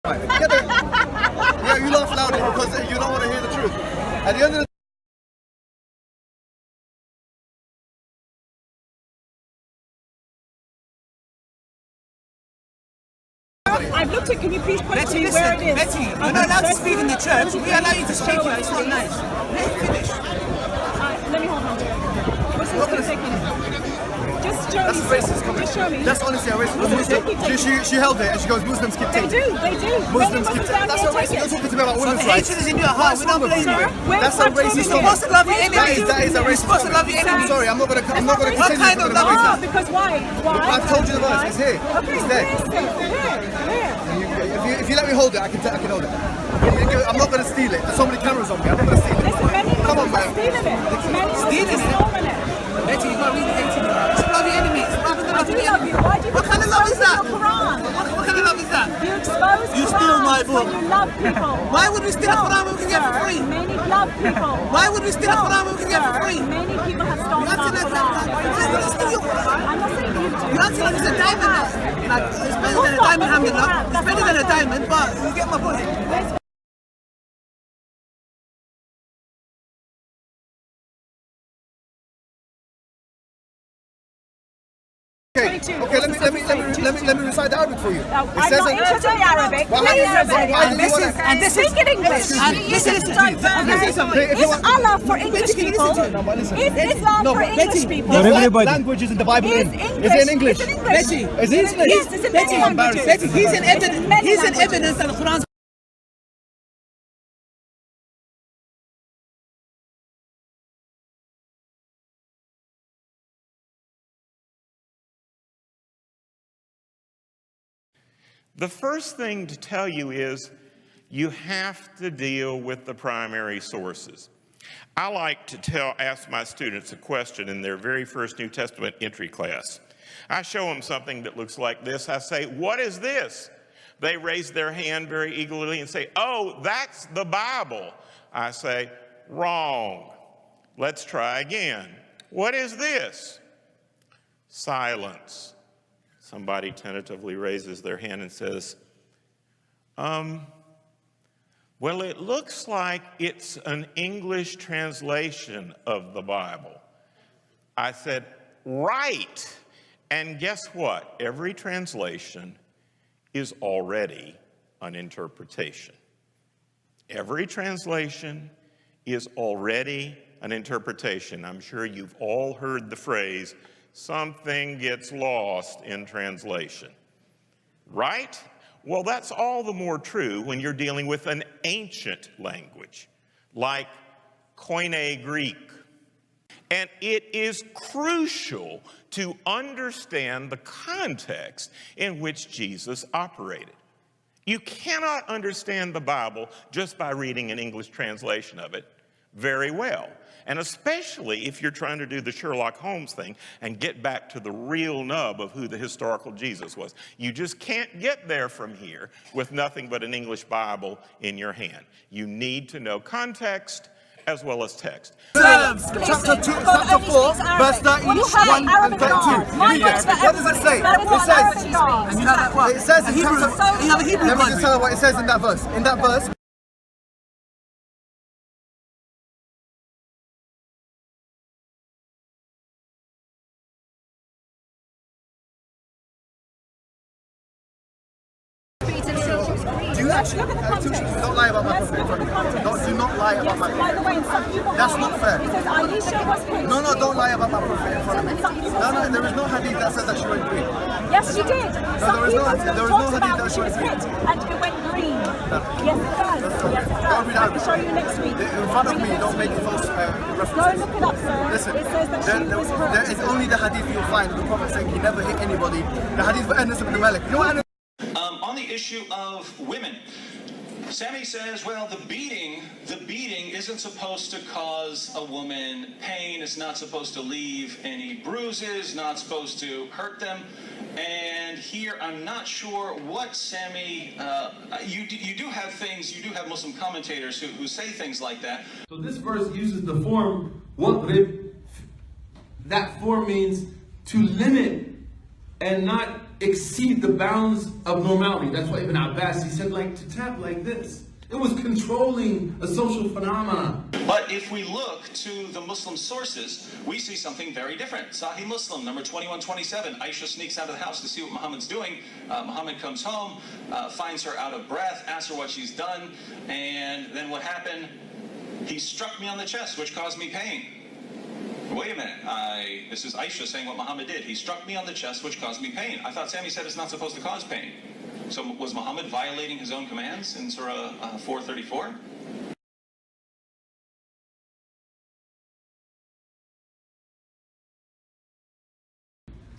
Yeah, you laugh loudly because you don't want to hear the truth. At the end of the I've looked at, can you please point to me where it is? Betty, you're not allowed to speak in the church. We allow you to speak here. It's not nice. Let me finish. Let me hold on to it. What's this taking? Just show That's me. racist comment. Just show me. That's honestly a racist comment. She held it and she goes, Muslims keep They taking. do. Muslims keep taking. That's a racist. You're talking to me about women's rights. Hatred is in your heart. We don't blame you. That's a racist You're supposed to love your enemies. That is a racist. You're supposed to love your enemies. I'm sorry, I'm not going to continue. What kind of love is that? Because why? I've told you the verse. It's here. Okay, It's there. Where? If you let me hold it, I can hold it. I'm not going to steal it. There's so many cameras on me. I'm not going to steal it. Listen, many Come on, man. stealing it. Many Stealing it? stolen it. Betty, you've got to read the 18. Love your enemies. Love the love your enemies. Why do you What kind of love is that? Quran? What kind of love is that? You expose You steal my book. when you love people. Why would we steal a Quran when we can get it for free? Many love people. Why would we steal a Quran when we can get it for free? Many people have stolen You're acting our like Quran. why would you steal your Quran? I'm not saying you do. You're acting like it's a diamond. Like, it's better than a diamond, alhamdulillah. It's better than a diamond, but you get my point. Okay, let me recite the Arabic for you. I'm not interested in Arabic. And this is Speak in English. Is Allah for English people? Is Islam for English people? What language is in the Bible in? Is it in English? Betty, Is it in English? Yes, it's in many languages. Betty, he's in evidence that the Quran. The first thing to tell you is you have to deal with the primary sources. I like to ask my students a question in their very first New Testament entry class. I show them something that looks like this. I say, "What is this?" They raise their hand very eagerly and say, "Oh, that's the Bible." I say, "Wrong. Let's try again. What is this?" Silence. Somebody tentatively raises their hand and says, well, it looks like it's an English translation of the Bible. I said, right. And guess what? Every translation is already an interpretation. Every translation is already an interpretation. I'm sure you've all heard the phrase, something gets lost in translation, right? Well, that's all the more true when you're dealing with an ancient language, like Koine Greek. And it is crucial to understand the context in which Jesus operated. You cannot understand the Bible just by reading an English translation of it very well. And especially if you're trying to do the Sherlock Holmes thing and get back to the real nub of who the historical Jesus was. You just can't get there from here with nothing but an English Bible in your hand. You need to know context as well as text. Chapter 4, verse 31 and 32. What does it say? It says in Hebrew. Let me just tell you what it says in that verse. In that verse, don't lie about my prophet in front of me. Do not lie about my prophet. That's not fair. No, don't lie about my prophet in front of me. No, there is no hadith that says that she went green. Yes, she did. There is no hadith that she went green. And it went green. Yes, it does. Yes, it does. I can show you next week. In front of me, don't make false references. Go and look it up, sir. Listen, it says that she was hurt. there is only the hadith you'll find of the prophet saying he never hit anybody. The hadith for Anas ibn Malik. You know what? On the issue of women, Sammy says, well, the beating isn't supposed to cause a woman pain. It's not supposed to leave any bruises, not supposed to hurt them. And here, I'm not sure what Sammy, you do have Muslim commentators who say things like that. So this verse uses the form, وَضْرِبْ. That form means to limit and not exceed the bounds of normality. That's why Ibn Abbas, he said, like to tap like this. It was controlling a social phenomenon. But if we look to the Muslim sources, we see something very different. Sahih Muslim, number 2127, Aisha sneaks out of the house to see what Muhammad's doing. Muhammad comes home, finds her out of breath, asks her what she's done, and then what happened? He struck me on the chest, which caused me pain. Wait a minute, this is Aisha saying what Muhammad did. He struck me on the chest, which caused me pain. I thought Sammy said it's not supposed to cause pain. So was Muhammad violating his own commands in Surah 434?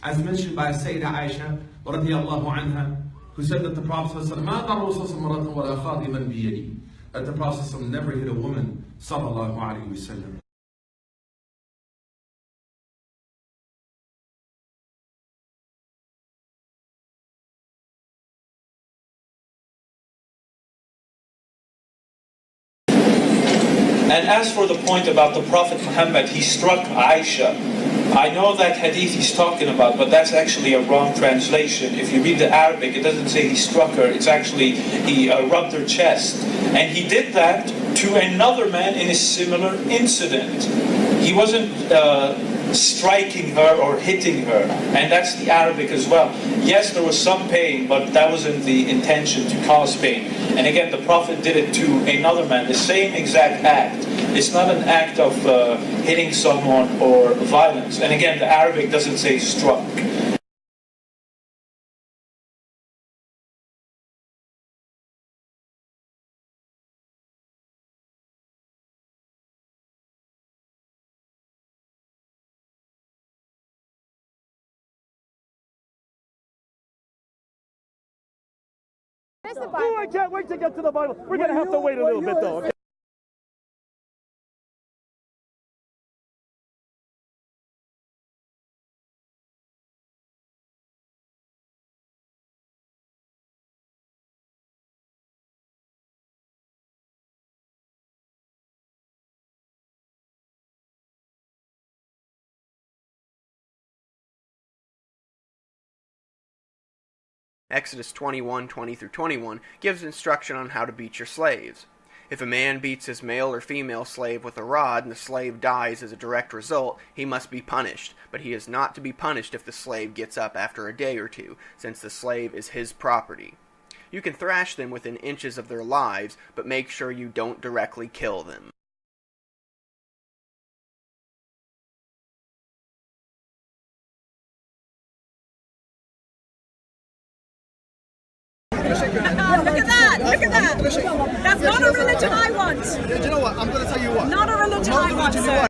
As mentioned by Sayyidah Aisha, radiyallahu anha, who said that the Prophet ﷺ, that the Prophet ﷺ never hit a woman, sallallahu alayhi wa sallam. And as for the point about the Prophet Muhammad, he struck Aisha. I know that hadith he's talking about, but that's actually a wrong translation. If you read the Arabic, it doesn't say he struck her. It's actually he rubbed her chest. And he did that to another man in a similar incident. He wasn't striking her or hitting her. And that's the Arabic as well. Yes, there was some pain, but that wasn't the intention to cause pain. And again, the Prophet did it to another man, the same exact act. It's not an act of hitting someone or violence. And again, the Arabic doesn't say struck. Oh, I can't wait to get to the Bible. We're going to have to wait a little bit, though. Okay? Exodus 21:20-21 gives instruction on how to beat your slaves. If a man beats his male or female slave with a rod and the slave dies as a direct result, he must be punished, but he is not to be punished if the slave gets up after a day or two, since the slave is his property. You can thrash them within inches of their lives, but make sure you don't directly kill them. Look at that! Look at that! That's not a religion I want! Do you know what? I'm going to tell you what. Not a religion I want, sir.